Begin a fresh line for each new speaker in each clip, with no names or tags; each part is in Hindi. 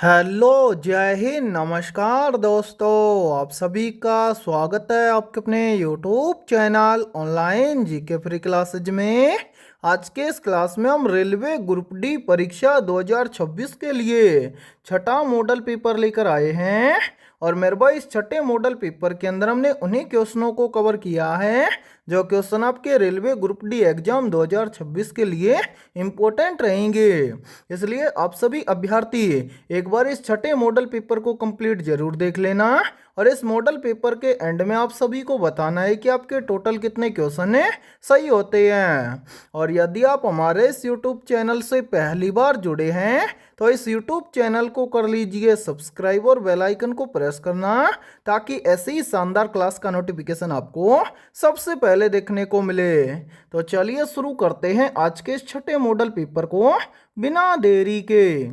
हेलो, जय हिंद, नमस्कार दोस्तों। आप सभी का स्वागत है आपके अपने YouTube channel online GK free classes में। आज के इस क्लास में हम रेलवे ग्रुप डी परीक्षा 2026 के लिए छठा मॉडल पेपर लेकर आए हैं। और मेरे भाई, इस छठे मॉडल पेपर के अंदर हमने उन्हीं क्वेश्चनों को कवर किया है जो क्वेश्चन आपके रेलवे ग्रुप डी एग्जाम 2026 के लिए इम्पोर्टेंट रहेंगे। इसलिए आप सभी अभ्यर्थी एक बार इस छठे मॉडल पेपर को कंप्लीट जरूर देख लेना। और इस मॉडल पेपर के एंड में आप सभी को बताना है कि आपके टोटल कितने क्वेश्चन है सही होते हैं। और यदि आप हमारे इस यूट्यूब चैनल से पहली बार जुड़े हैं तो इस यूट्यूब चैनल को कर लीजिए सब्सक्राइब और बेल आइकन को प्रेस करना, ताकि ऐसी ही शानदार क्लास का नोटिफिकेशन आपको सबसे पहले देखने को मिले। तो चलिए शुरू करते हैं आज के इस छठे मॉडल पेपर को बिना देरी के।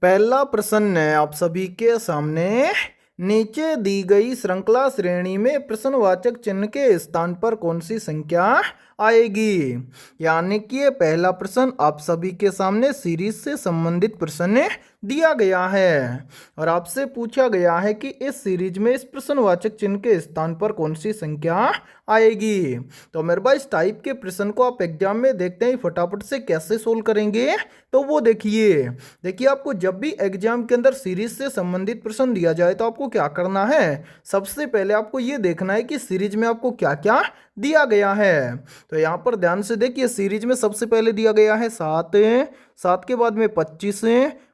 पहला प्रश्न है आप सभी के सामने। नीचे दी गई श्रृंखला श्रेणी में प्रश्नवाचक चिन्ह के स्थान पर कौन सी संख्या आएगी? यानी कि ये पहला प्रश्न आप सभी के सामने सीरीज से संबंधित प्रश्न दिया गया है और आपसे पूछा गया है कि इस सीरीज में इस प्रश्नवाचक चिन्ह के स्थान पर कौन सी संख्या आएगी। तो मेरे भाई, इस टाइप के प्रश्न को आप एग्जाम में देखते हैं फटाफट से कैसे सोल्व करेंगे, तो वो देखिए आपको जब भी एग्जाम के अंदर सीरीज से संबंधित प्रश्न दिया जाए तो आपको क्या करना है। सबसे पहले आपको ये देखना है कि सीरीज में आपको क्या क्या दिया गया है। तो यहाँ पर ध्यान से देखिए, सीरीज में सबसे पहले दिया गया है 7, 7 के बाद में 25,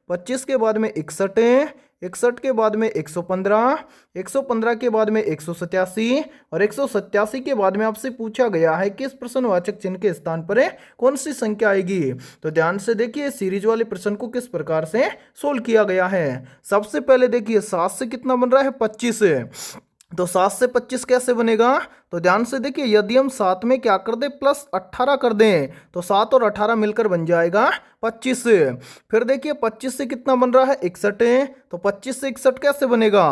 25 के बाद में 61, 61 के बाद में 115, 115 के बाद में 187 और 187 के बाद में आपसे पूछा गया है कि इस प्रश्नवाचक चिन्ह के स्थान पर कौन सी संख्या आएगी। तो ध्यान से देखिए सीरीज वाले प्रश्न को किस प्रकार से सोल्व किया गया है। सबसे पहले देखिए 7 से कितना बन रहा है 25, तो 7 से 25 कैसे बनेगा। तो ध्यान से देखिए, यदि हम 7 में क्या कर दें प्लस 18 कर दें तो 7 और 18 मिलकर बन जाएगा 25। फिर देखिए 25 से कितना बन रहा है 61, तो 25 से 61 कैसे बनेगा।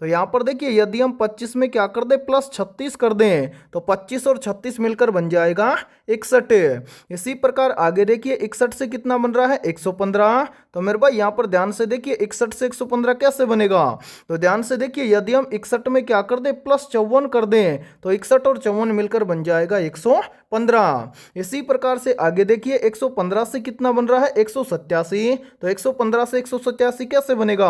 तो यहाँ पर देखिए यदि हम 25 में क्या कर दें प्लस 36 कर दें तो 25 और 36 मिलकर बन जाएगा 61। इसी प्रकार आगे देखिए 61 से कितना बन रहा है 115, तो मेरे भाई यहाँ पर ध्यान से देखिए 61 से 115 कैसे बनेगा। तो ध्यान से देखिए यदि हम 61 में क्या कर दें प्लस 54 कर दें तो 61 और 54 मिलकर बन जाएगा 115। इसी प्रकार से आगे देखिए 115 से कितना बन रहा है 187, तो 115 से 187 कैसे बनेगा।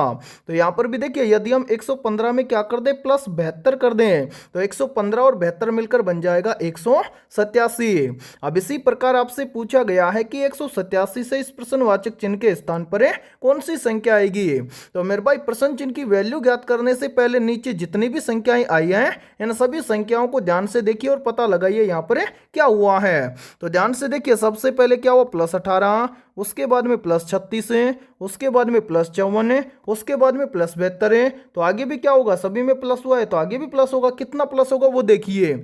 तो यहाँ पर भी देखिए यदि हम 115 में क्या कर दें प्लस 72 कर दें तो 115 और 72 मिलकर बन जाएगा 187। अब इसी प्रकार आपसे पूछा गया है कि 187 से इस प्रश्नवाचक चिन्ह के स्थान पर कौन सी संख्या आएगी। तो मेरे भाई, प्रश्न चिन्ह की वैल्यू ज्ञात करने से पहले नीचे जितनी भी संख्याएं आई हैं इन सभी संख्याओं को ध्यान से देखिए और पता लगाइए यहाँ पर क्या हुआ है। तो ध्यान से देखिए सबसे पहले क्या हुआ प्लस 18, उसके बाद में प्लस 36, उसके बाद में प्लस 54, उसके बाद में प्लस 72, तो आगे भी क्या होगा, सभी में प्लस हुआ है तो आगे भी प्लस होगा। कितना प्लस होगा वो देखिए।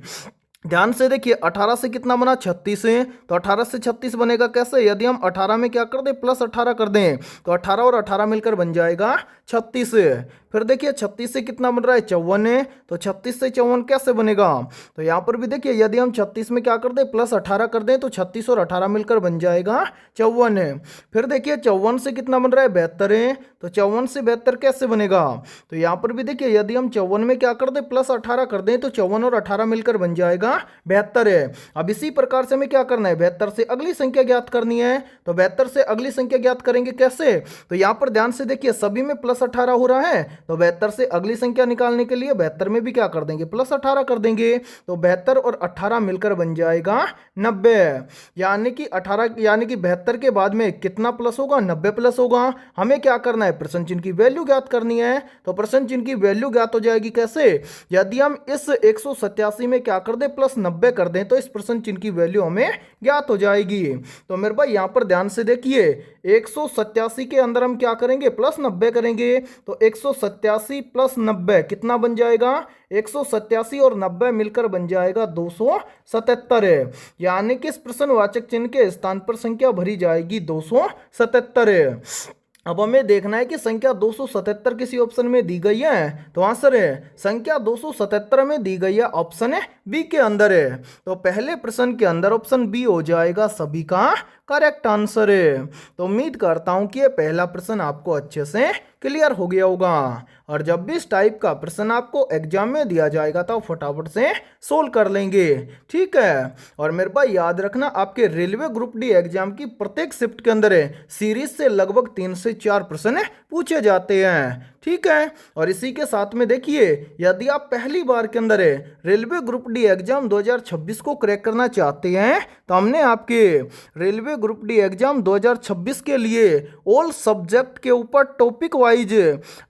ध्यान से देखिए 18 से कितना बना 36 है, तो 18 से 36 बनेगा कैसे। यदि हम 18 में क्या कर दें प्लस 18 कर दें तो 18 और 18 मिलकर बन जाएगा 36। फिर देखिए 36 से कितना बन रहा है 54 है, तो 36 से 54 कैसे बनेगा। तो यहाँ पर भी देखिए यदि हम 36 में क्या कर दें प्लस 18 कर दें तो 36 और 18 मिलकर बन जाएगा 54 है। फिर देखिए 54 से कितना बन रहा है 72 है, तो 54 से 72 कैसे बनेगा। तो यहाँ पर भी देखिए यदि हम 54 में क्या कर दें प्लस 18 कर दें तो 54 और 18 मिलकर बन जाएगा 72 है। अब इसी प्रकार से हमें क्या करना है 72 से अगली संख्या ज्ञात करनी है। तो 72 से अगली संख्या ज्ञात करेंगे कैसे। तो यहाँ पर ध्यान से देखिए सभी में प्लस 18 हो रहा है, तो 72 से अगली संख्या निकालने के लिए 72 में भी क्या कर देंगे प्लस 18 कर देंगे, तो 72 और 18 मिलकर बन जाएगा 90। यानी कि 18 यानी कि 72 के बाद में कितना प्लस होगा 90 प्लस होगा। हमें क्या करना है प्रश्न चिन्ह की वैल्यू ज्ञात करनी है। तो प्रश्न चिन्ह की वैल्यू ज्ञात हो जाएगी कैसे। यदि हम इस 187 में क्या कर दे प्लस 90 कर दें तो इस प्रश्न चिन्ह की वैल्यू हमें ज्ञात हो जाएगी। तो मेरे भाई यहाँ पर ध्यान से देखिए 187 के अंदर हम क्या करेंगे प्लस 90 करेंगे, तो 187 प्लस 90 कितना बन जाएगा 187 और 90 मिलकर बन जाएगा 277। यानी कि इस प्रश्नवाचक चिन्ह के स्थान पर संख्या भरी जाएगी 277। अब हमें देखना है कि संख्या 277 किसी ऑप्शन में दी गई है, तो आंसर है संख्या 277 में दी गई है ऑप्शन बी के अंदर है। तो पहले प्रश्न के अंदर ऑप्शन बी हो जाएगा सभी का करेक्ट आंसर है। तो उम्मीद करता हूं कि ये पहला प्रश्न आपको अच्छे से क्लियर हो गया होगा। और जब भी इस टाइप का प्रश्न आपको एग्जाम में दिया जाएगा तो फटाफट से सोल्व कर लेंगे, ठीक है। और मेरे भाई याद रखना, आपके रेलवे ग्रुप डी एग्जाम की प्रत्येक शिफ्ट के अंदर सीरीज से लगभग 3 से 4 प्रश्न पूछे जाते हैं, ठीक है। और इसी के साथ में देखिए, यदि आप पहली बार के अंदर रेलवे ग्रुप डी एग्जाम 2026 को क्रैक करना चाहते हैं तो हमने आपके रेलवे ग्रुप डी एग्जाम 2026 के लिए ऑल सब्जेक्ट के ऊपर टॉपिक वाइज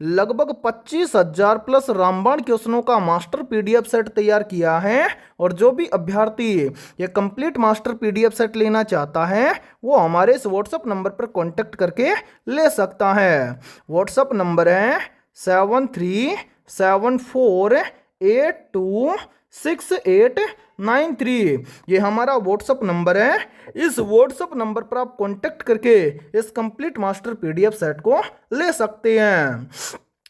लगभग 25,000 प्लस रामबाण क्वेश्चनों का मास्टर पीडीएफ सेट तैयार किया है। और जो भी अभ्यर्थी ये कंप्लीट मास्टर पीडीएफ सेट लेना चाहता है वो हमारे इस व्हाट्सएप नंबर पर कांटेक्ट करके ले सकता है। व्हाट्सएप नंबर है 7374826893। ये हमारा व्हाट्सएप नंबर है। इस व्हाट्सएप नंबर पर आप कांटेक्ट करके इस कंप्लीट मास्टर पीडीएफ सेट को ले सकते हैं।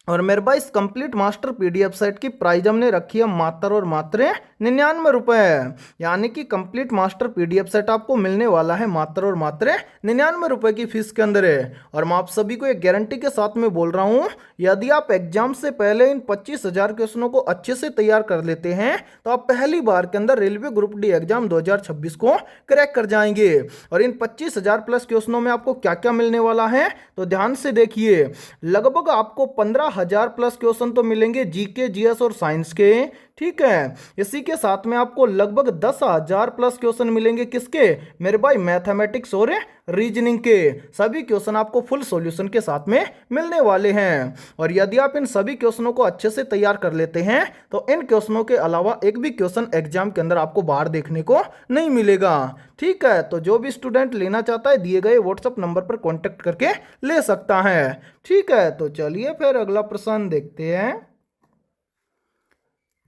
और मेरे भाई इस कंप्लीट मास्टर पीडीएफ सेट की प्राइस हमने रखी है मात्र और मात्र 99 रुपए। यानी कि कंप्लीट मास्टर पीडीएफ सेट आपको मिलने वाला है मात्र और मात्र 99 रुपए की फीस के अंदर है। और मैं आप सभी को एक गारंटी के साथ में बोल रहा हूं, यदि आप एग्जाम से पहले इन 25,000 क्वेश्चनों को अच्छे से तैयार कर लेते हैं तो आप पहली बार के अंदर रेलवे ग्रुप डी एग्जाम 2026 को क्रैक कर जाएंगे। और इन 25,000 प्लस क्वेश्चनों में आपको क्या क्या मिलने वाला है तो ध्यान से देखिए। लगभग आपको 15,000 प्लस क्वेश्चन तो मिलेंगे जीके, जीएस और साइंस के, ठीक है। इसी के साथ में आपको लगभग 10,000 प्लस क्वेश्चन मिलेंगे किसके मेरे भाई, मैथमेटिक्स और रीजनिंग के। सभी क्वेश्चन आपको फुल सॉल्यूशन के साथ में मिलने वाले हैं। और यदि आप इन सभी क्वेश्चनों को अच्छे से तैयार कर लेते हैं तो इन क्वेश्चनों के अलावा एक भी क्वेश्चन एग्जाम के अंदर आपको बाहर देखने को नहीं मिलेगा, ठीक है। तो जो भी स्टूडेंट लेना चाहता है दिए गए व्हाट्सएप नंबर पर कॉन्टेक्ट करके ले सकता है, ठीक है। तो चलिए फिर अगला प्रश्न देखते हैं।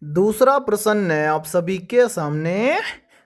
दूसरा प्रश्न है आप सभी के सामने,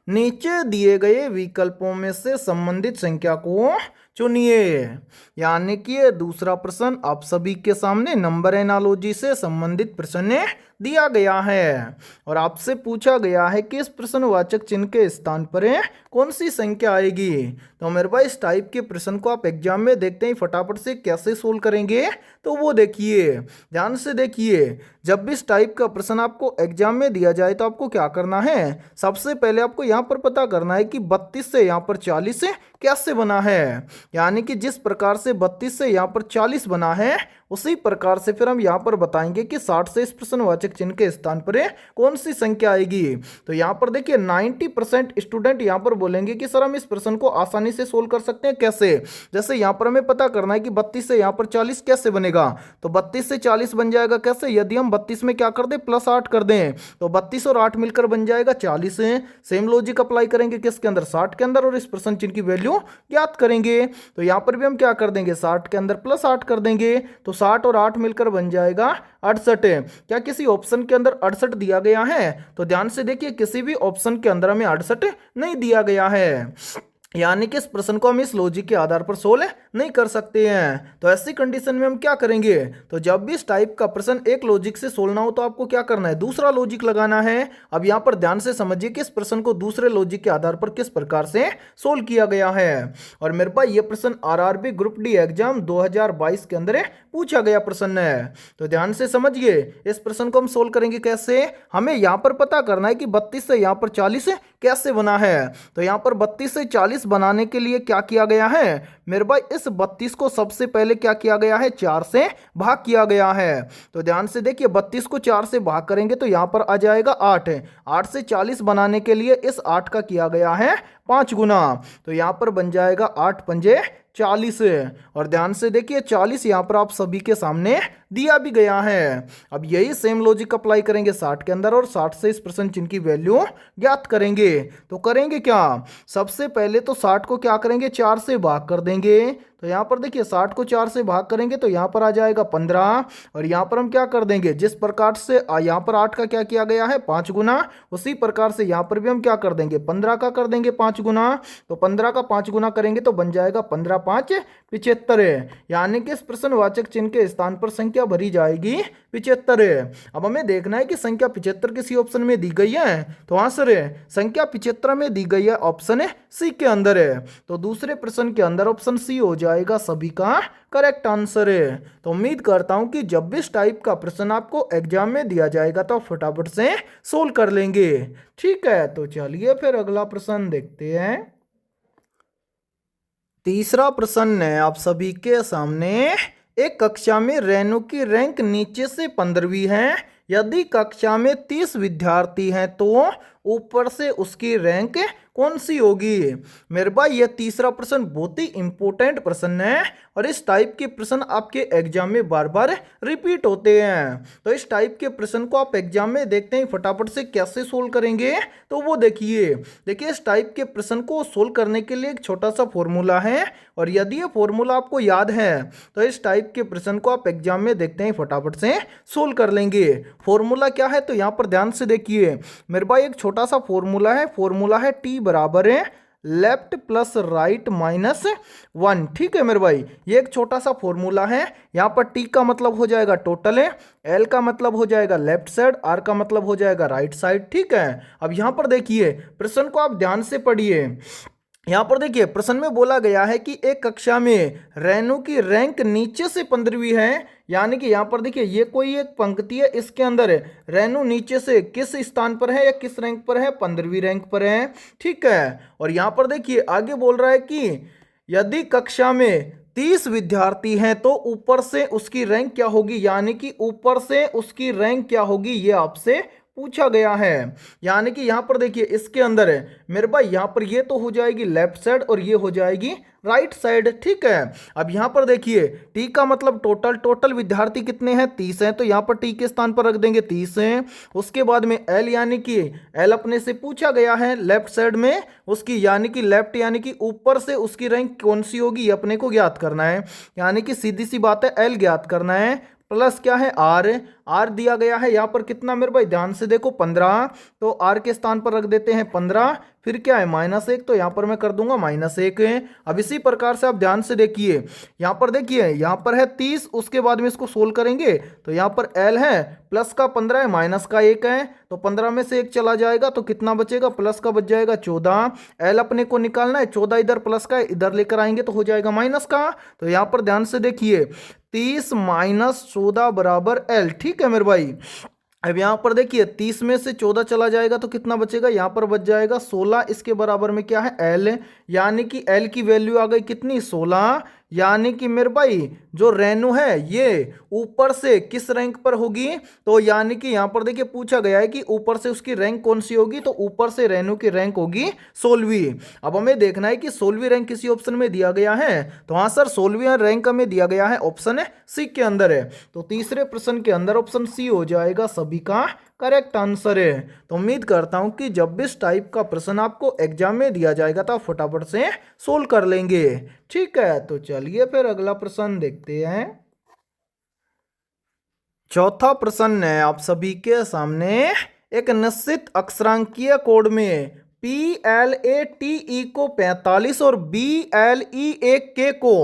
नीचे दिए गए विकल्पों में से संबंधित संख्या को चुनिए। यानी कि ये दूसरा प्रश्न आप सभी के सामने नंबर एनालॉजी से संबंधित प्रश्न दिया गया है। और आपसे पूछा गया है कि इस प्रश्नवाचक चिन्ह के स्थान पर कौन सी संख्या आएगी। तो मेरे भाई इस टाइप के प्रश्न को आप एग्जाम में देखते ही फटाफट से कैसे सोल्व करेंगे तो वो देखिए, ध्यान से देखिए। जब भी इस टाइप का प्रश्न आपको एग्जाम में दिया जाए तो आपको क्या करना है, सबसे पहले आपको यहाँ पर पता करना है कि 32 से यहाँ पर 40 कैसे बना है। यानी कि जिस प्रकार से 32 से यहाँ पर 40 बना है उसी प्रकार से फिर हम यहाँ पर बताएंगे कि 60 से इस प्रश्नवाचक चिन्ह के स्थान पर कौन सी संख्या आएगी। तो यहाँ पर देखिए 90% स्टूडेंट यहाँ पर बोलेंगे कि सर हम इस प्रश्न को आसानी से सोल्व कर सकते हैं। कैसे, जैसे यहाँ पर हमें पता करना है कि 32 से यहाँ पर 40 कैसे बनेगा। तो 32 से 40 बन जाएगा कैसे, यदि हम 32 में क्या कर दें प्लस 8 कर दें तो 32 और 8 मिलकर बन जाएगा 40। सेम लॉजिक अप्लाई करेंगे किसके अंदर, 60 के अंदर, और इस प्रश्न चिन्ह की वैल्यू ज्ञात करेंगे। तो यहाँ पर भी हम क्या कर देंगे, 60 के अंदर प्लस 8 कर देंगे तो 60 और 8 मिलकर बन जाएगा 68। क्या किसी ऑप्शन के अंदर 68 दिया गया है? तो ध्यान से देखिए, किसी भी ऑप्शन के अंदर हमें 68 नहीं दिया गया है। यानी कि इस प्रश्न को हम इस लॉजिक के आधार पर सोल्व नहीं कर सकते हैं। तो ऐसी कंडीशन में हम क्या करेंगे, तो जब भी इस टाइप का प्रश्न एक लॉजिक से सोल्व ना हो तो आपको क्या करना है, दूसरा लॉजिक लगाना है। अब यहाँ पर ध्यान से समझिए कि इस प्रश्न को दूसरे लॉजिक के आधार पर किस प्रकार से सोल्व किया गया है। और मेरे पास ये प्रश्न आरआरबी ग्रुप डी एग्जाम 2022 के अंदर पूछा गया प्रश्न है। तो ध्यान से समझिए, इस प्रश्न को हम सोल्व करेंगे कैसे, हमें यहाँ पर पता करना है कि 32 से यहाँ पर 40 कैसे बना है। तो यहाँ पर 32 से 40 बनाने के लिए क्या किया गया है मेरे भाई, इस 32 को सबसे पहले क्या किया गया है, 4 से भाग किया गया है। तो ध्यान से देखिए, 32 को 4 से भाग करेंगे तो यहाँ पर आ जाएगा 8। 8 से 40 बनाने के लिए इस 8 का किया गया है 5 गुना। तो यहाँ पर बन जाएगा 8 पंजे 40। और ध्यान से देखिए 40 यहाँ पर आप सभी के सामने दिया भी गया है। अब यही सेम लॉजिक अप्लाई करेंगे 60 के अंदर और 60 से इस प्रश्न चिन्ह की वैल्यू ज्ञात करेंगे। तो करेंगे क्या, सबसे पहले तो 60 को क्या करेंगे 4 से भाग कर देंगे। तो यहाँ पर देखिए 60 को 4 से भाग करेंगे तो यहाँ पर आ जाएगा 15, और यहाँ पर हम क्या कर देंगे, जिस प्रकार से यहाँ पर 8 का क्या किया गया है 5 गुना, उसी प्रकार से यहाँ पर भी हम क्या कर देंगे 15 का कर देंगे 5 गुना। तो 15 का 5 गुना करेंगे तो बन जाएगा 15 5 75, यानी कि इस प्रश्नवाचक चिन्ह के स्थान पर संख्या भरी जाएगी 75। अब हमें देखना है कि संख्या 75 किसी ऑप्शन में दी गई है, तो आंसर है संख्या 75 में दी गई है ऑप्शन सी के अंदर है। तो दूसरे प्रश्न के अंदर ऑप्शन सी हो जाएगा सभी का करेक्ट आंसर है। तो उम्मीद करता हूं कि जब भी इस टाइप का प्रश्न आपको एग्जाम में दिया जाएगा तो फटाफट से सोल्व कर लेंगे। ठीक है, तो चलिए फिर अगला प्रश्न देखते हैं। तीसरा प्रश्न है आप सभी के सामने। एक कक्षा में रेनू की रैंक नीचे से 15वीं है। यदि कक्षा में 30 विद्यार्थी हैं तो ऊपर से उसकी रैंक कौन सी होगी। मेरे भाई ये तीसरा प्रश्न बहुत ही इंपॉर्टेंट प्रश्न है, और इस टाइप के प्रश्न आपके एग्जाम में बार बार रिपीट होते हैं। तो इस टाइप के प्रश्न को आप एग्जाम में देखते हैं फटाफट से कैसे सोल्व करेंगे, तो वो देखिए इस टाइप के प्रश्न को सोल्व करने के लिए एक छोटा सा फॉर्मूला है, और यदि ये फॉर्मूला आपको याद है तो इस टाइप के प्रश्न को आप एग्जाम में देखते हैं फटाफट से सोल्व कर लेंगे। फॉर्मूला क्या है, तो यहाँ पर ध्यान से देखिए मेरे भाई एक छोटा सा फॉर्मूला है। फॉर्मूला है टी बराबर है लेफ्ट प्लस राइट माइनस 1। ठीक है मेरे भाई, ये एक छोटा सा फॉर्मूला है। यहाँ पर टी का मतलब हो जाएगा टोटल है, एल का मतलब हो जाएगा लेफ्ट साइड, आर का मतलब हो जाएगा राइट साइड। ठीक है, अब यहाँ पर देखिए प्रश्न को आप ध्यान से पढ़िए। यहाँ पर देखिए प्रश्न में बोला गया है कि एक कक्षा में रेनू की रैंक नीचे से 15वीं है, यानी कि यहाँ पर देखिए ये कोई एक पंक्ति है, इसके अंदर रेनू नीचे से किस स्थान पर है या किस रैंक पर है, 15वीं रैंक पर है। ठीक है, और यहाँ पर देखिए आगे बोल रहा है कि यदि कक्षा में 30 विद्यार्थी हैं तो ऊपर से उसकी रैंक क्या होगी, यानी कि ऊपर से उसकी रैंक क्या होगी ये आपसे पूछा गया है। यानी कि यहां पर देखिए इसके अंदर है मेरे भाई, यहां पर ये तो हो जाएगी लेफ्ट साइड और ये हो जाएगी राइट साइड। ठीक है, अब यहां पर देखिए टी का मतलब टोटल विद्यार्थी कितने हैं 30 हैं, तो यहां पर टी के स्थान पर रख देंगे 30 हैं। उसके बाद में एल, यानी कि एल अपने से पूछा गया है लेफ्ट साइड में उसकी, यानी कि लेफ्ट, यानी कि ऊपर से उसकी रैंक कौन सी होगी ये अपने को ज्ञात करना है। यानी कि सीधी सी बात है एल ज्ञात करना है, प्लस क्या है आर दिया गया है यहाँ पर कितना मेरे भाई ध्यान से देखो 15, तो आर के स्थान पर रख देते हैं 15, फिर क्या है -1, तो यहाँ पर मैं कर दूंगा -1। अब इसी प्रकार से आप ध्यान से देखिए यहाँ पर देखिए यहाँ पर है 30, उसके बाद में इसको सोल्व करेंगे तो यहाँ पर एल है प्लस का 15 है माइनस का 1 है, तो 15 में से 1 चला जाएगा तो कितना बचेगा, प्लस का बच जाएगा 14। एल अपने को निकालना है, 14 इधर प्लस का इधर लेकर आएंगे तो हो जाएगा माइनस का। तो यहाँ पर ध्यान से देखिए 30 माइनस 14 बराबर एल। ठीक है मेरे भाई, अब यहाँ पर देखिए 30 में से 14 चला जाएगा तो कितना बचेगा, यहाँ पर बच जाएगा 16। इसके बराबर में क्या है एल, यानी कि एल की वैल्यू आ गई कितनी 16। यानी कि मेरे भाई जो रेनू है ये ऊपर से किस रैंक पर होगी, तो यानी कि यहाँ पर देखिए पूछा गया है कि ऊपर से उसकी रैंक कौन सी होगी, तो ऊपर से रेनू की रैंक होगी 16वीं। अब हमें देखना है कि 16वीं रैंक किसी ऑप्शन में दिया गया है, तो हाँ सर 16वीं रैंक हमें दिया गया है ऑप्शन सी के अंदर है। तो तीसरे प्रश्न के अंदर ऑप्शन सी हो जाएगा सभी का करेक्ट आंसर है। तो उम्मीद करता हूं कि जब भी इस टाइप का प्रश्न आपको एग्जाम में दिया जाएगा तो आप फटाफट से सोल्व कर लेंगे। ठीक है, तो चलिए फिर अगला प्रश्न देखते हैं। चौथा प्रश्न है आप सभी के सामने। एक निश्चित अक्षरांकीय कोड में PLATE को 45 और BLEAK को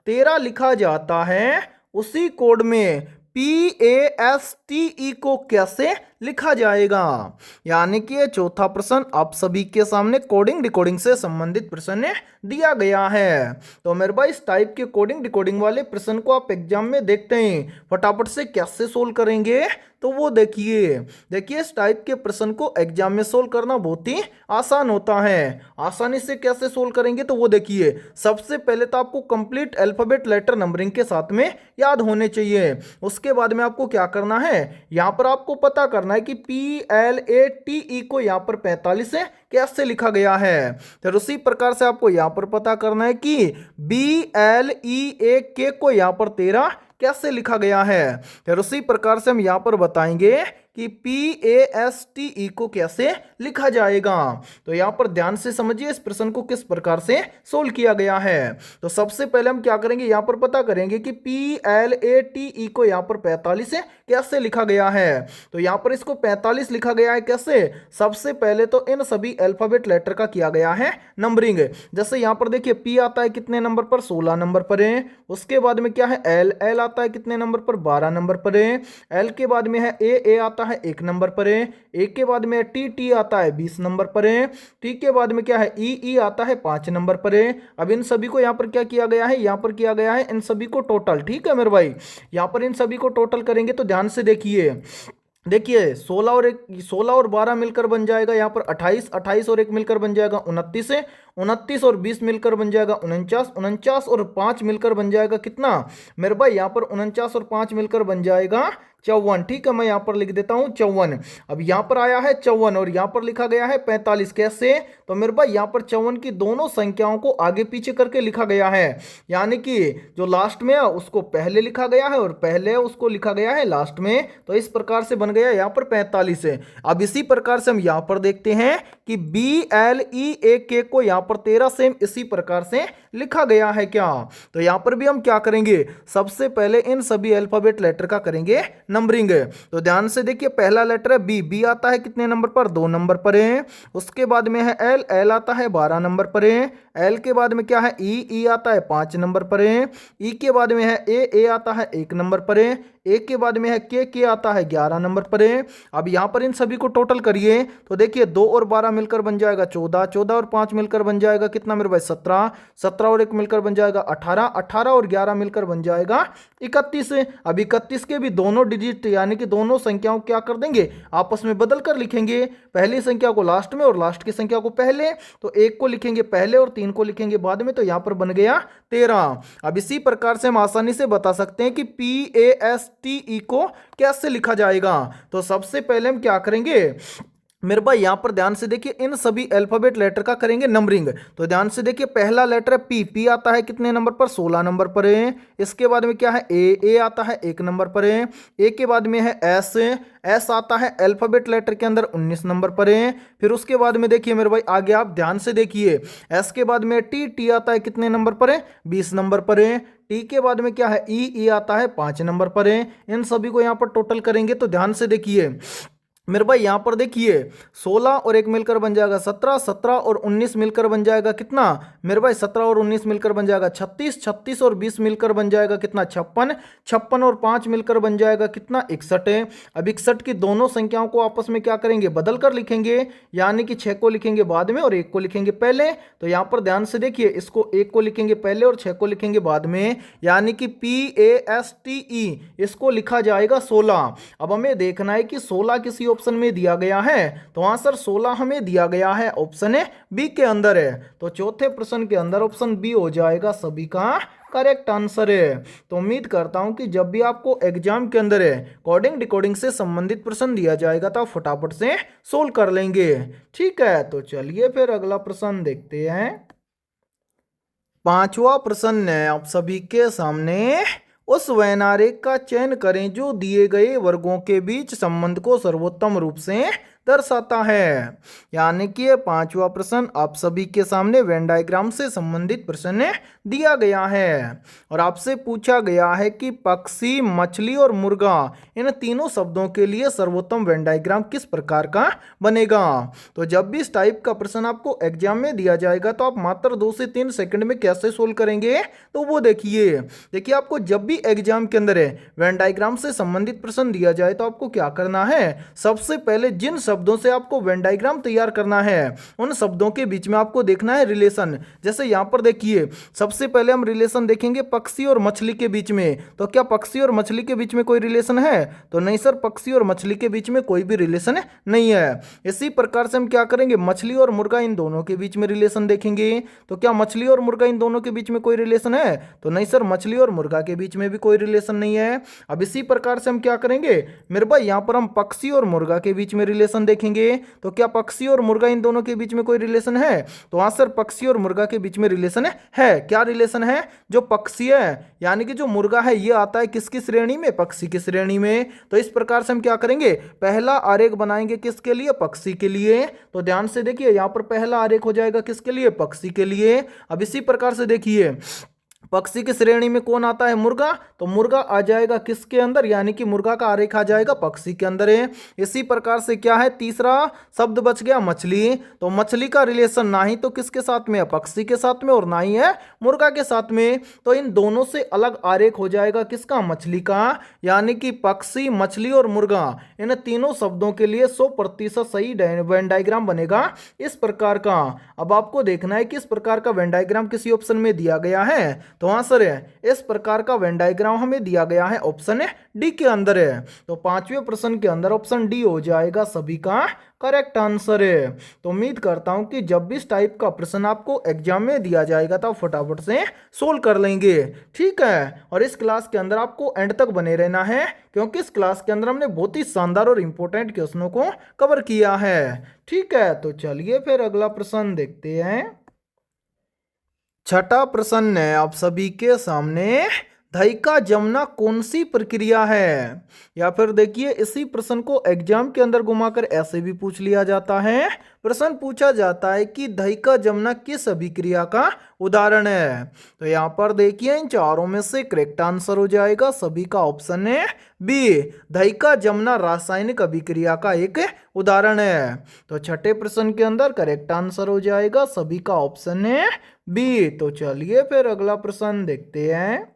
13 लिखा जाता है, उसी कोड में PASTE को कैसे लिखा जाएगा। यानी कि ये चौथा प्रश्न आप सभी के सामने कोडिंग डिकोडिंग से संबंधित प्रश्न दिया गया है। तो मेरे भाई इस टाइप के कोडिंग डिकोडिंग वाले प्रश्न को आप एग्जाम में देखते हैं फटाफट से कैसे सोल्व करेंगे, तो वो देखिए इस टाइप के प्रश्न को एग्जाम में सोल्व करना बहुत ही आसान होता है। आसानी से कैसे सोल्व करेंगे, तो वो देखिए सबसे पहले तो आपको कंप्लीट अल्फाबेट लेटर नंबरिंग के साथ में याद होने चाहिए। उसके बाद में आपको क्या करना है, यहाँ पर आपको पता करना है कि PLATE को यहाँ पर 45 है कैसे लिखा गया है। फिर उसी प्रकार से आपको यहाँ पर पता करना है कि BLEAK को यहाँ पर 13 कैसे लिखा गया है। फिर उसी प्रकार से हम यहाँ पर बताएंगे कि PASTE को कैसे लिखा जाएगा। तो यहां पर ध्यान से समझिए इस प्रश्न को किस प्रकार से सोल्व किया गया है। तो सबसे पहले हम क्या करेंगे, यहां पर पता करेंगे कि PLATE को यहां पर 45 से कैसे लिखा गया है। तो यहां पर इसको 45 लिखा गया है कैसे, सबसे पहले तो इन सभी अल्फाबेट लेटर का किया गया है नंबरिंग। जैसे यहां पर देखिए P आता है कितने नंबर पर, 16 नंबर पर है। उसके बाद में क्या है L आता है कितने नंबर पर, 12 नंबर पर है। L के बाद में है A आता है 1 नंबर पर है। A के बाद में T आता है 20 नंबर पर है। T के बाद में क्या है E आता है 5 नंबर पर है। अब इन सभी को यहां पर क्या किया गया है, यहां पर किया गया है इन सभी को टोटल। ठीक है मेरे भाई, यहां पर इन सभी को टोटल करेंगे तो ध्यान से देखिए 16 और 12 मिलकर बन जाएगा यहाँ पर 28, 28 और 1 मिलकर बन जाएगा 29 है, 29 और 20 मिलकर बन जाएगा 49, 49 और 5 मिलकर बन जाएगा कितना मेरे भाई, यहाँ पर 49 और 5 मिलकर बन जाएगा 54। ठीक है, मैं यहाँ पर लिख देता हूँ 54। अब यहाँ पर आया है 54 और यहाँ पर लिखा गया है 45। कैसे, तो मेरे भाई यहाँ पर 54 की दोनों संख्याओं को आगे पीछे करके लिखा गया है, यानी कि जो लास्ट में है उसको पहले लिखा गया है और पहले उसको लिखा गया है लास्ट में। तो इस प्रकार से बन गया यहाँ पर 45 है। अब इसी प्रकार से हम यहाँ पर देखते हैं कि BLEAK को यहाँ पर 13 सेम इसी प्रकार से लिखा गया है क्या। तो यहाँ पर भी हम क्या करेंगे, सबसे पहले इन सभी अल्फाबेट लेटर का करेंगे नंबरिंग। तो ध्यान से देखिए पहला लेटर है B आता है कितने नंबर पर, 2 नंबर पर है। उसके बाद में है L आता है 12 नंबर पर है। L के बाद में क्या है E आता है 5 नंबर पर है। E के बाद में है A आता है 1 नंबर पर है। A के बाद में है K आता है 11 नंबर पर है। अब यहाँ पर इन सभी को टोटल करिए तो देखिए 2 और 12 मिलकर बन जाएगा 14, 14 और 5 मिलकर बन जाएगा कितना मेरे भाई 17, 17 और 1 मिलकर बन जाएगा 18, 18 और 11 मिलकर बन जाएगा 31। अब 31 के भी दोनों डिजिट यानी कि दोनों संख्याओं क्या कर देंगे, आपस में बदल कर लिखेंगे। पहली संख्या को लास्ट में और लास्ट की संख्या को पहले, तो 1 को लिखेंगे पहले और 3 को लिखेंगे बाद में, तो यहाँ पर बन गया 13। अब इसी प्रकार से हम आसानी से बता सकते हैं कि PASTE को कैसे लिखा जाएगा। तो सबसे पहले हम क्या करेंगे मेरे भाई, यहां पर ध्यान से देखिए इन सभी अल्फाबेट लेटर का करेंगे नंबरिंग। तो ध्यान से देखिए पहला लेटर है P आता है कितने नंबर पर, 16 नंबर पर है। इसके बाद में क्या है A आता है 1 नंबर पर है। A के बाद में है S आता है अल्फाबेट लेटर के अंदर 19 नंबर पर है। फिर उसके बाद में देखिए मेरे भाई आगे आप ध्यान से देखिए S के बाद में T आता है कितने नंबर पर है, 20 नंबर पर है। T के बाद में क्या है E आता है 5 नंबर पर है। इन सभी को यहाँ पर टोटल करेंगे तो ध्यान से देखिए मेरे भाई यहाँ पर देखिए 16 और 1 मिलकर बन जाएगा 17, 17 और 19 मिलकर बन जाएगा कितना मेरे भाई 17 और 19 मिलकर बन जाएगा 36, 36 और 20 मिलकर बन जाएगा कितना 56, 56 और 5 मिलकर बन जाएगा कितना 61 है। अब 61 की दोनों संख्याओं को आपस में क्या करेंगे, बदल कर लिखेंगे, यानी कि 6 को लिखेंगे बाद में और 1 को लिखेंगे पहले। तो यहाँ पर ध्यान से देखिए इसको 1 को लिखेंगे पहले और 6 को लिखेंगे बाद में, यानी कि PASTE इसको लिखा जाएगा 16। अब हमें देखना है कि 16 किसी ऑप्शन में दिया गया है, तो आंसर 16 हमें दिया गया है ऑप्शन है बी के अंदर है। तो चौथे प्रश्न के अंदर ऑप्शन बी हो जाएगा सभी का करेक्ट आंसर है। तो उम्मीद करता हूं कि जब भी आपको एग्जाम के अंदर है कोडिंग डिकोडिंग से संबंधित प्रश्न दिया जाएगा तो आप फटाफट से सोल्व कर लेंगे। ठीक है, तो चलिए फिर अगला प्रश्न देखते हैं। पांचवा प्रश्न है आप सभी के सामने, उस वैनारेख का चयन करें जो दिए गए वर्गों के बीच संबंध को सर्वोत्तम रूप से दर्शाता है। यानी कि ये पांचवा प्रश्न आप सभी के सामने वेन डायग्राम से संबंधित प्रश्न दिया गया है और आपसे पूछा गया है कि पक्षी, मछली और मुर्गा इन तीनों शब्दों के लिए सर्वोत्तम वेन डायग्राम किस प्रकार का बनेगा। तो जब भी इस टाइप का प्रश्न आपको एग्जाम में दिया जाएगा तो आप मात्र 2 से 3 सेकंड में कैसे सोल्व करेंगे, तो वो देखिए आपको जब भी एग्जाम के अंदर है वेन डायग्राम से संबंधित प्रश्न दिया जाए तो आपको क्या करना है, सबसे पहले जिन शब्दों से आपको वेन डायग्राम तैयार करना है उन शब्दों के बीच में आपको देखना है रिलेशन। जैसे यहां पर देखिए सबसे पहले हम रिलेशन देखेंगे पक्षी और मछली के बीच में, तो क्या पक्षी और मछली के बीच में कोई रिलेशन है, तो नहीं सर, पक्षी और मछली के बीच में कोई भी रिलेशन नहीं है। इसी प्रकार से हम क्या करेंगे, मछली और मुर्गा इन दोनों के बीच में रिलेशन देखेंगे, तो क्या मछली और मुर्गा इन दोनों के बीच में कोई रिलेशन है, तो नहीं सर, मछली और मुर्गा के बीच में भी कोई रिलेशन नहीं है। अब इसी प्रकार से हम क्या करेंगे मेरे भाई, यहां पर हम पक्षी और मुर्गा के बीच में रिलेशन देखेंगे तो क्या पक्षी और मुर्गा इन दोनों के बीच में कोई रिलेशन है? तो हाँ सर, पक्षी और मुर्गा के बीच में रिलेशन है। क्या रिलेशन है? जो पक्षी है यानी कि जो मुर्गा है ये आता है किसकी श्रेणी में? पक्षी की श्रेणी में। तो इस प्रकार से हम क्या करेंगे, पहला आरेख बनाएंगे किसके लिए? पक्षी के लिए। तो ध्यान से देखिए, यहां पर पहला आरेख हो जाएगा किसके लिए? पक्षी के लिए। अब इसी प्रकार से देखिए, पक्षी की श्रेणी में कौन आता है? मुर्गा। तो मुर्गा आ जाएगा किसके अंदर? यानी कि मुर्गा का आरेख आ जाएगा पक्षी के अंदर है। इसी प्रकार से क्या है, तीसरा शब्द बच गया मछली। तो मछली का रिलेशन ना ही तो किसके साथ में है? पक्षी के साथ में, और ना ही है मुर्गा के साथ में। तो इन दोनों से अलग आरेख हो जाएगा किसका? मछली का। यानी कि पक्षी, मछली और मुर्गा, इन तीनों शब्दों के लिए 100% सही वेन डायग्राम बनेगा इस प्रकार का। अब आपको देखना है कि इस प्रकार का वेन डायग्राम किसी ऑप्शन में दिया गया है। तो हाँ सर, इस प्रकार का वेन डायग्राम हमें दिया गया है ऑप्शन डी के अंदर है। तो पांचवें प्रश्न के अंदर ऑप्शन डी हो जाएगा सभी का करेक्ट आंसर है। तो उम्मीद करता हूं कि जब भी इस टाइप का प्रश्न आपको एग्जाम में दिया जाएगा तो फटाफट से सोल्व कर लेंगे, ठीक है। और इस क्लास के अंदर आपको एंड तक बने रहना है, क्योंकि इस क्लास के अंदर हमने बहुत ही शानदार और इंपॉर्टेंट क्वेश्चनों को कवर किया है, ठीक है। तो चलिए फिर अगला प्रश्न देखते हैं। छठा प्रश्न है आप सभी के सामने, दही का जमना कौन सी प्रक्रिया है? या फिर देखिए, इसी प्रश्न को एग्जाम के अंदर घुमाकर ऐसे भी पूछ लिया जाता है। प्रश्न पूछा जाता है कि दही का जमना किस अभिक्रिया का उदाहरण है? तो यहाँ पर देखिए, इन चारों में से करेक्ट आंसर हो जाएगा सभी का ऑप्शन है बी। दही का जमना रासायनिक अभिक्रिया का एक उदाहरण है। तो छठे प्रश्न के अंदर करेक्ट आंसर हो जाएगा सभी का ऑप्शन है बी। तो चलिए फिर अगला प्रश्न देखते हैं।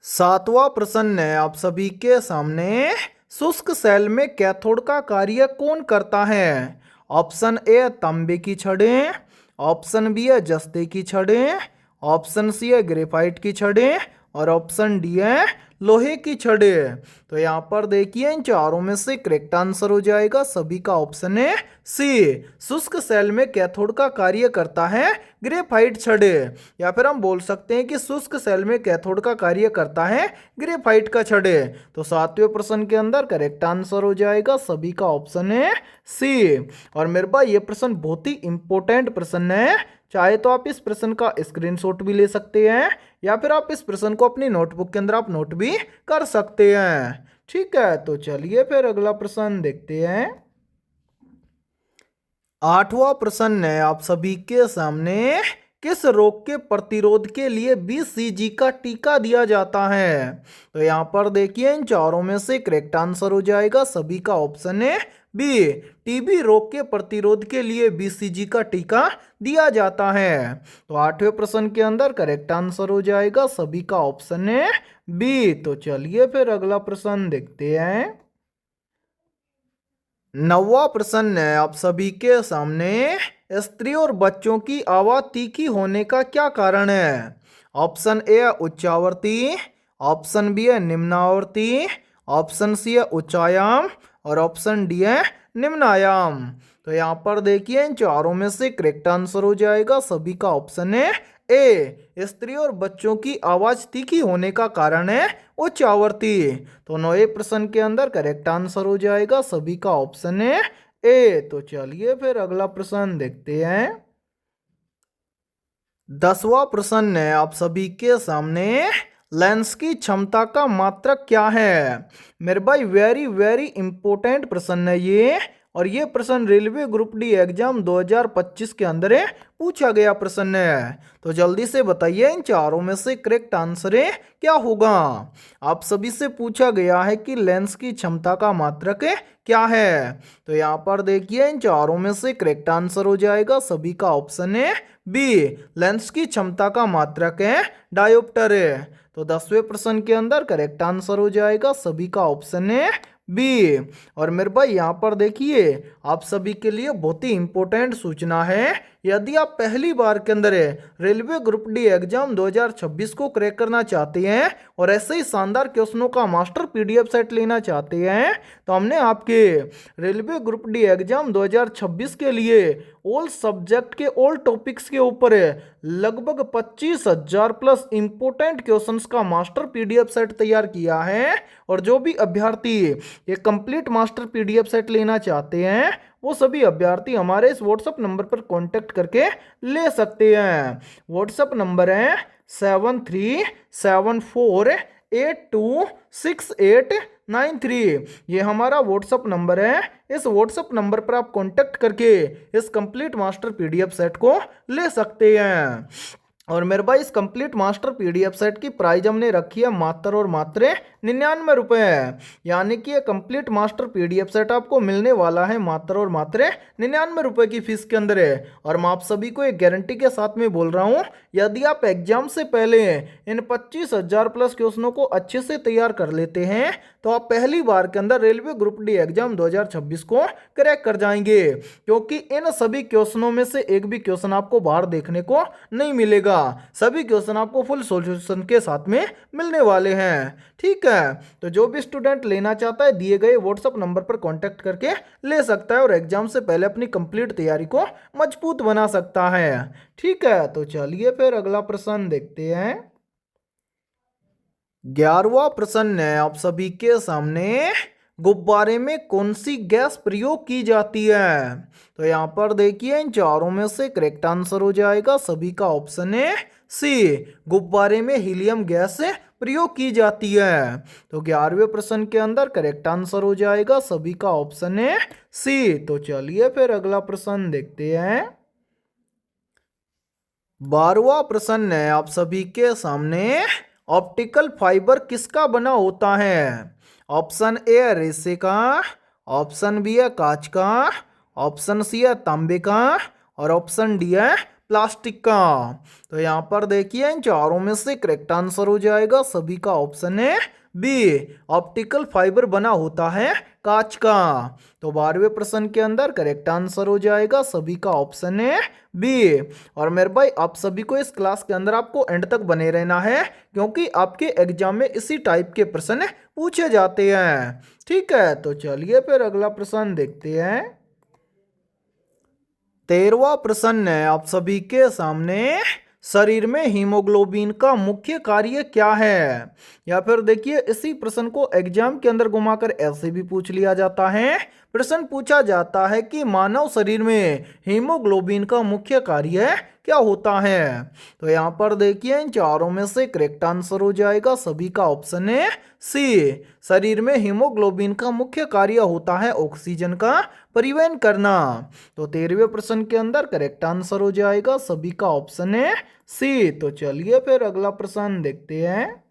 सातवां प्रश्न है आप सभी के सामने, शुष्क सेल में कैथोड का कार्य कौन करता है? ऑप्शन ए तांबे की छड़ें, ऑप्शन बी है जस्ते की छड़ें, ऑप्शन सी है ग्रेफाइट की छड़ें, और ऑप्शन डी है लोहे की छड़ें। तो यहाँ पर देखिए, इन चारों में से करेक्ट आंसर हो जाएगा सभी का ऑप्शन है सी। शुष्क सेल में कैथोड का कार्य करता है ग्रेफाइट छड़ें, या फिर हम बोल सकते हैं कि शुष्क सेल में कैथोड का कार्य करता है ग्रेफाइट का छड़ें। तो सातवें प्रश्न के अंदर करेक्ट आंसर हो जाएगा सभी का ऑप्शन है सी। और मेरे भाई, ये प्रश्न बहुत ही इंपॉर्टेंट प्रश्न है। चाहे तो आप इस प्रश्न का स्क्रीनशॉट भी ले सकते हैं, या फिर आप इस प्रश्न को अपनी नोटबुक के अंदर आप नोट भी कर सकते हैं, ठीक है। तो चलिए फिर अगला प्रश्न देखते हैं। आठवां प्रश्न है आप सभी के सामने, किस रोग के प्रतिरोध के लिए BCG का टीका दिया जाता है? तो यहाँ पर देखिए, इन चारों में से करेक्ट आंसर हो जाएगा सभी का ऑप्शन है बी। टीबी रोग के प्रतिरोध के लिए BCG का टीका दिया जाता है। तो आठवें प्रश्न के अंदर करेक्ट आंसर हो जाएगा सभी का ऑप्शन है बी। तो चलिए फिर अगला प्रश्न देखते हैं। नौवां प्रश्न है आप सभी के सामने, स्त्री और बच्चों की आवाज तीखी होने का क्या कारण है? ऑप्शन ए है उच्चावर्ती, ऑप्शन बी है निम्नावर्ती, ऑप्शन सी है उच्चायाम, और ऑप्शन डी है निम्नायाम। तो यहाँ पर देखिए, इन चारों में से करेक्ट आंसर हो जाएगा सभी का ऑप्शन है ए। स्त्री और बच्चों की आवाज तीखी होने का कारण है उच्चावर्ती। तो नौवें प्रश्न के अंदर करेक्ट आंसर हो जाएगा सभी का ऑप्शन है ए। तो चलिए फिर अगला प्रश्न देखते हैं। 10वां प्रश्न है आप सभी के सामने, लेंस की क्षमता का मात्रक क्या है? मेरे भाई, वेरी वेरी इंपॉर्टेंट प्रश्न है ये, और ये प्रश्न रेलवे ग्रुप डी एग्जाम 2025 के अंदर पूछा गया प्रश्न है। तो जल्दी से बताइए, इन चारों में से करेक्ट आंसर क्या होगा? आप सभी से पूछा गया है कि लेंस की क्षमता का मात्रक क्या है। तो यहाँ पर देखिए, इन चारों में से करेक्ट आंसर हो जाएगा सभी का ऑप्शन है बी। लेंस की क्षमता का मात्रक है डायोप्टर है। तो 10वें प्रश्न के अंदर करेक्ट आंसर हो जाएगा सभी का ऑप्शन है बी। और मेरे भाई, यहाँ पर देखिए, आप सभी के लिए बहुत ही इंपॉर्टेंट सूचना है। यदि आप पहली बार के अंदर रेलवे ग्रुप डी एग्जाम 2026 को क्रैक करना चाहते हैं और ऐसे ही शानदार क्वेश्चनों का मास्टर पीडीएफ सेट लेना चाहते हैं तो हमने आपके रेलवे ग्रुप डी एग्जाम 2026 के लिए ऑल सब्जेक्ट के ऑल टॉपिक्स के ऊपर लगभग 25,000 प्लस इंपोर्टेंट क्वेश्चंस का मास्टर पीडीएफ सेट तैयार किया है। और जो भी अभ्यर्थी ये कंप्लीट मास्टर पीडीएफ सेट लेना चाहते हैं वो सभी अभ्यर्थी हमारे इस व्हाट्सएप नंबर पर कांटेक्ट करके ले सकते हैं। व्हाट्सएप नंबर है 7374826893। ये हमारा व्हाट्सएप नंबर है। इस व्हाट्सएप नंबर पर आप कांटेक्ट करके इस कंप्लीट मास्टर पीडीएफ सेट को ले सकते हैं। और मेरे भाई इस कंप्लीट मास्टर पीडीएफ सेट की प्राइस हमने रखी है मात्र और मात्र 99 रुपये। यानी कि ये कंप्लीट मास्टर पीडीएफ सेट आपको मिलने वाला है मात्र और मात्र 99 रुपये की फीस के अंदर है। और मैं आप सभी को एक गारंटी के साथ में बोल रहा हूँ, यदि आप एग्जाम से पहले इन 25,000 प्लस क्वेश्चनों को अच्छे से तैयार कर लेते हैं तो आप पहली बार के अंदर रेलवे ग्रुप डी एग्जाम 2026 को क्रैक कर जाएंगे। क्योंकि इन सभी क्वेश्चनों में से एक भी क्वेश्चन आपको बाहर देखने को नहीं मिलेगा। सभी क्वेश्चन आपको फुल सॉल्यूशन के साथ में मिलने वाले हैं। ठीक है, तो जो भी स्टूडेंट लेना चाहता है दिए गए व्हाट्सएप नंबर पर कांटेक्ट करके ले सकता है और एग्जाम से पहले अपनी कंप्लीट तैयारी को मजबूत बना सकता है। ठीक है, तो चलिए फिर अगला प्रश्न देखते हैं। 11वां प्रश्न है आप सभी के सामने, गुब्बारे में कौन सी गैस प्रयोग की जाती है? तो यहाँ पर देखिए इन चारों में से करेक्ट आंसर हो जाएगा सभी का ऑप्शन है सी, गुब्बारे में हीलियम गैस प्रयोग की जाती है। तो 11वें प्रश्न के अंदर करेक्ट आंसर हो जाएगा सभी का ऑप्शन है सी। तो चलिए फिर अगला प्रश्न देखते हैं। 12वां प्रश्न है आप सभी के सामने, ऑप्टिकल फाइबर किसका बना होता है? ऑप्शन ए है रेसे का, ऑप्शन बी है कांच का, ऑप्शन सी है तांबे का और ऑप्शन डी है प्लास्टिक का। तो यहाँ पर देखिए इन चारों में से करेक्ट आंसर हो जाएगा सभी का ऑप्शन है बी, ऑप्टिकल फाइबर बना होता है कांच का। तो 12वें प्रश्न के अंदर करेक्ट आंसर हो जाएगा सभी का ऑप्शन है बी। और मेरे भाई आप सभी को इस क्लास के अंदर आपको एंड तक बने रहना है क्योंकि आपके एग्जाम में इसी टाइप के प्रश्न पूछे जाते हैं। ठीक है, तो चलिए फिर अगला प्रश्न देखते हैं। 13वां प्रश्न है आप सभी के सामने, शरीर में हीमोग्लोबिन का मुख्य कार्य क्या है? या फिर देखिए इसी प्रश्न को एग्जाम के अंदर घुमाकर ऐसे भी पूछ लिया जाता है। प्रश्न पूछा जाता है कि मानव शरीर में हीमोग्लोबिन का मुख्य कार्य क्या होता है? तो यहाँ पर देखिए इन चारों में से करेक्ट आंसर हो जाएगा सभी का ऑप्शन है सी, शरीर में हीमोग्लोबिन का मुख्य कार्य होता है ऑक्सीजन का परिवहन करना। तो 13वें प्रश्न के अंदर करेक्ट आंसर हो जाएगा सभी का ऑप्शन है सी। तो चलिए फिर अगला प्रश्न देखते हैं।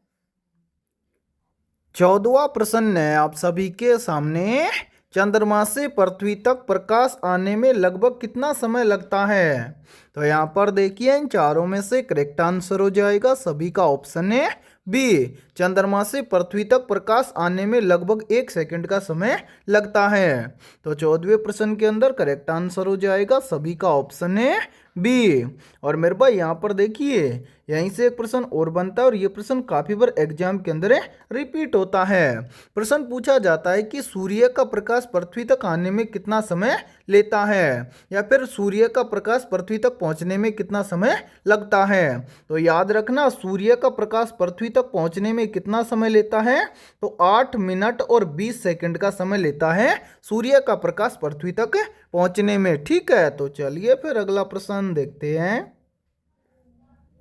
14वां प्रश्न है आप सभी के सामने, चंद्रमा से पृथ्वी तक प्रकाश आने में लगभग कितना समय लगता है? तो यहाँ पर देखिए इन चारों में से करेक्ट आंसर हो जाएगा सभी का ऑप्शन है बी, चंद्रमा से पृथ्वी तक प्रकाश आने में लगभग 1 सेकंड का समय लगता है। तो 14वें प्रश्न के अंदर करेक्ट आंसर हो जाएगा सभी का ऑप्शन है बी। और मेरे भाई यहाँ पर देखिए यहीं से एक प्रश्न और बनता है और ये प्रश्न काफी बार एग्जाम के अंदर रिपीट होता है। प्रश्न पूछा जाता है कि सूर्य का प्रकाश पृथ्वी तक आने में कितना समय लेता है या फिर सूर्य का प्रकाश पृथ्वी तक पहुंचने में कितना समय लगता है। तो याद रखना सूर्य का प्रकाश पृथ्वी तक पहुंचने में कितना समय लेता है, तो 8 मिनट और 20 सेकंड का समय लेता है सूर्य का प्रकाश पृथ्वी तक पहुंचने में। ठीक है, तो चलिए फिर अगला प्रश्न देखते हैं।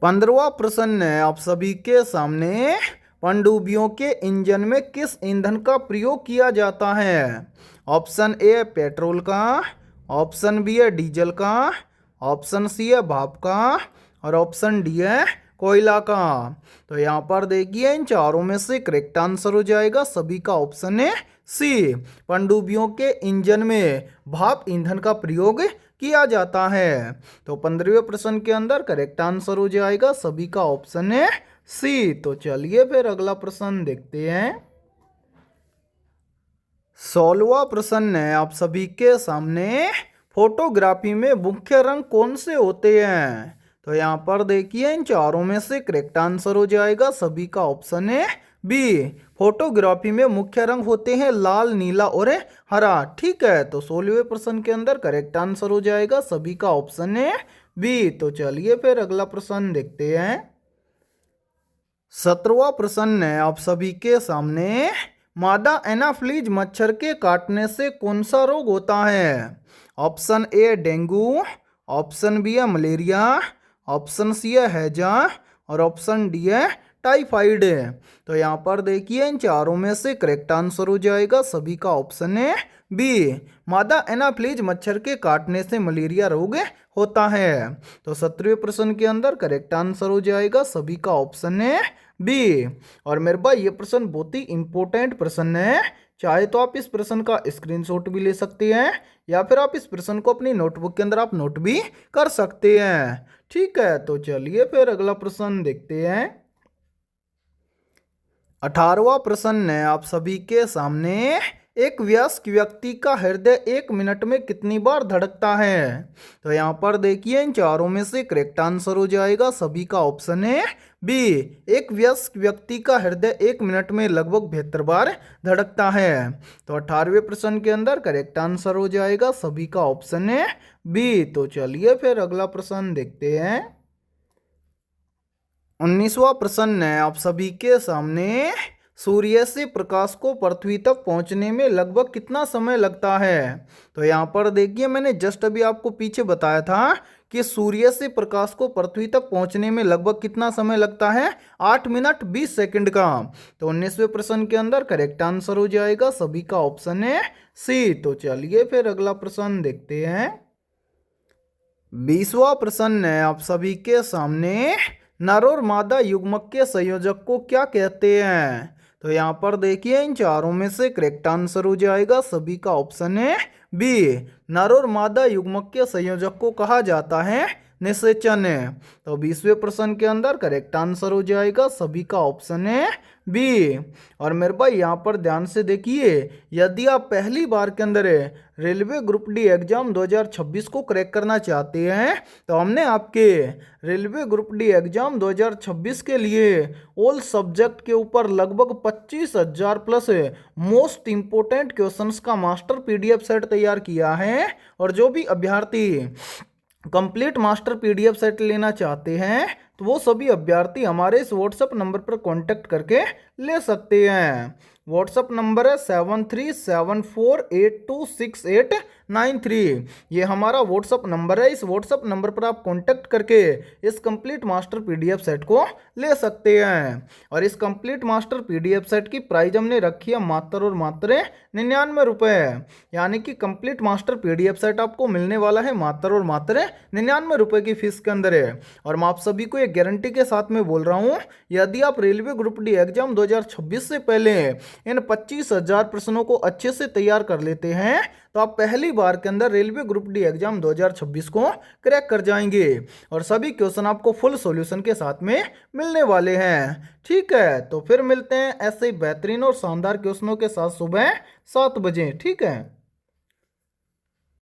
15वां प्रश्न है आप सभी के सामने, पनडुब्बियों के इंजन में किस ईंधन का प्रयोग किया जाता है? ऑप्शन ए है पेट्रोल का, ऑप्शन बी है डीजल का, ऑप्शन सी है भाप का और ऑप्शन डी है कोयला का। तो यहाँ पर देखिए इन चारों में से करेक्ट आंसर हो जाएगा सभी का ऑप्शन है सी, पनडुब्बियों के इंजन में भाप ईंधन का प्रयोग किया जाता है। तो 15वें प्रश्न के अंदर करेक्ट आंसर हो जाएगा सभी का ऑप्शन है सी। तो चलिए फिर अगला प्रश्न देखते हैं। 16वां प्रश्न है आप सभी के सामने, फोटोग्राफी में मुख्य रंग कौन से होते हैं? तो यहाँ पर देखिए इन चारों में से करेक्ट आंसर हो जाएगा सभी का ऑप्शन है बी। फोटोग्राफी में मुख्य रंग होते हैं लाल, नीला और हरा। ठीक है, तो 16वें प्रश्न के अंदर करेक्ट आंसर हो जाएगा सभी का ऑप्शन है बी। तो चलिए फिर अगला प्रश्न देखते हैं। 17वां प्रश्न है आप सभी के सामने। मादा एनाफ्लीज मच्छर के काटने से कौन सा रोग होता है? Option A dengue, option B है मलेरिया, ऑप्शन सी है हैजा और ऑप्शन डी है टाइफाइड। तो यहाँ पर देखिए इन चारों में से करेक्ट आंसर हो जाएगा सभी का ऑप्शन है बी। मादा एनाफ्लीज मच्छर के काटने से मलेरिया रोग होता है। तो 17वें प्रश्न के अंदर करेक्ट आंसर हो जाएगा सभी का ऑप्शन है बी। और मेरे भाई ये प्रश्न बहुत ही इंपॉर्टेंट प्रश्न है। चाहे तो आप इस प्रश्न का स्क्रीनशॉट भी ले सकते हैं या फिर आप इस प्रश्न को अपनी नोटबुक के अंदर आप नोट भी कर सकते हैं। ठीक है, तो चलिए फिर अगला प्रश्न देखते हैं। 18वां प्रश्न है आप सभी के सामने। एक वयस्क व्यक्ति का हृदय 1 मिनट में कितनी बार धड़कता है? तो यहाँ पर देखिए इन चारों में से करेक्ट आंसर हो जाएगा सभी का ऑप्शन है बी। एक वयस्क व्यक्ति का हृदय 1 मिनट में लगभग 72 बार धड़कता है। तो 18वें प्रश्न के अंदर करेक्ट आंसर हो जाएगा सभी का ऑप्शन है बी। तो चलिए फिर अगला प्रश्न देखते हैं। 19वां प्रश्न है आप सभी के सामने। सूर्य से प्रकाश को पृथ्वी तक पहुंचने में लगभग कितना समय लगता है? तो यहाँ पर देखिए मैंने जस्ट अभी आपको पीछे बताया था कि सूर्य से प्रकाश को पृथ्वी तक पहुंचने में लगभग कितना समय लगता है? 8 मिनट 20 सेकंड का। तो 19वें प्रश्न के अंदर करेक्ट आंसर हो जाएगा सभी का ऑप्शन है सी। तो चलिए फिर अगला प्रश्न देखते हैं। 20वां प्रश्न है आप सभी के सामने। नर और मादा युग्मक के संयोजक को क्या कहते हैं? तो यहाँ पर देखिए इन चारों में से करेक्ट आंसर हो जाएगा सभी का ऑप्शन है बी। नर और मादा युग्मक के संयोजक को कहा जाता है निषेचन। तो 20वें प्रश्न के अंदर करेक्ट आंसर हो जाएगा सभी का ऑप्शन है बी। और मेरे भाई यहाँ पर ध्यान से देखिए, यदि आप पहली बार के अंदर रेलवे ग्रुप डी एग्जाम 2026 को क्रैक करना चाहते हैं तो हमने आपके रेलवे ग्रुप डी एग्जाम 2026 के लिए ऑल सब्जेक्ट के ऊपर लगभग 25,000 प्लस मोस्ट इंपोर्टेंट क्वेश्चंस का मास्टर पीडीएफ सेट तैयार किया है। और जो भी अभ्यर्थी कंप्लीट मास्टर पीडीएफ सेट लेना चाहते हैं तो वो सभी अभ्यर्थी हमारे इस व्हाट्सएप नंबर पर कांटेक्ट करके ले सकते हैं। व्हाट्सएप नंबर है 7374826893। ये हमारा व्हाट्सएप नंबर है। इस व्हाट्सएप नंबर पर आप कांटेक्ट करके इस कंप्लीट मास्टर पीडीएफ सेट को ले सकते हैं। और इस कंप्लीट मास्टर पीडीएफ सेट की प्राइस हमने रखी है मात्र और मात्र 99 रुपये। यानी कि कंप्लीट मास्टर पीडीएफ सेट आपको मिलने वाला है मात्र और मात्र 99 रुपये की फीस के अंदर है। और मैं आप सभी को एक गारंटी के साथ में बोल रहा हूँ, यदि आप रेलवे ग्रुप डी एग्जाम 2026 से पहले इन 25,000 प्रश्नों को अच्छे से तैयार कर लेते हैं तो आप पहली बार के अंदर रेलवे ग्रुप डी एग्जाम 2026 को क्रैक कर जाएंगे। और सभी क्वेश्चन आपको फुल सॉल्यूशन के साथ में मिलने वाले हैं। ठीक है, तो फिर मिलते हैं ऐसे ही बेहतरीन और शानदार क्वेश्चनों के साथ सुबह 7 बजे। ठीक है।